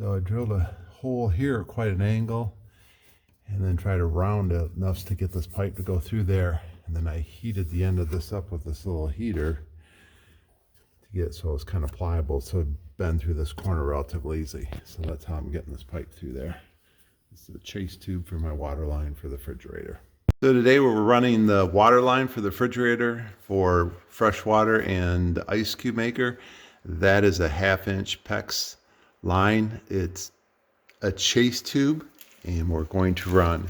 So I drilled a hole here at quite an angle and then try to round it enough to get this pipe to go through there. And then I heated the end of this up with this little heater to get it so it's kind of pliable, so it'd bend through this corner relatively easy. So that's how I'm getting this pipe through there. This is a chase tube for my water line for the refrigerator. So today we're running the water line for the refrigerator for fresh water and the ice cube maker. That is a 1/2-inch PEX line. It's a chase tube, and we're going to run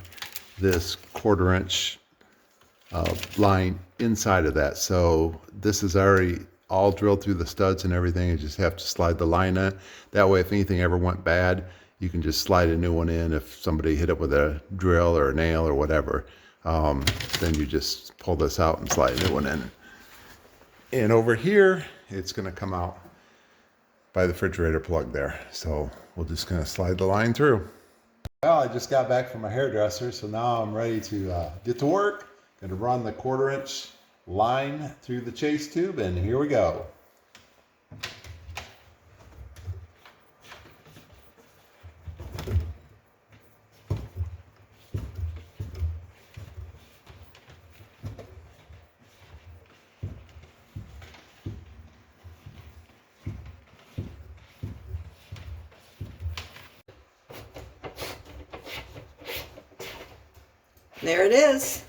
this 1/4-inch line inside of that. So this is already all drilled through the studs and everything. You just have to slide the line in. That way, if anything ever went bad, you can just slide a new one in. If somebody hit it with a drill or a nail or whatever, then you just pull this out and slide a new one in. And over here, it's going to come out by the refrigerator plug there. So we're just going to slide the line through. Well, I just got back from my hairdresser, so now I'm ready to get to work. Going to run the 1/4-inch line through the chase tube, and here we go. There it is.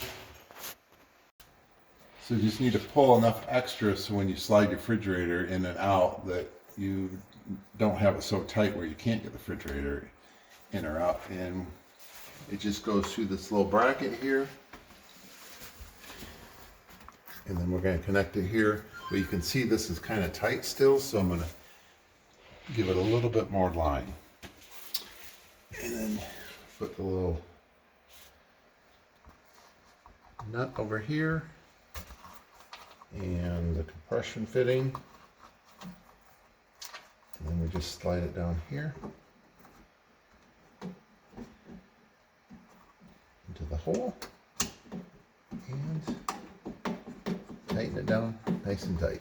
So you just need to pull enough extra so when you slide your refrigerator in and out that you don't have it so tight where you can't get the refrigerator in or out. And it just goes through this little bracket here. And then we're going to connect it here. But you can see this is kind of tight still, so I'm going to give it a little bit more line. And then put the little nut over here and the compression fitting, and then we just slide it down here into the hole and tighten it down nice and tight.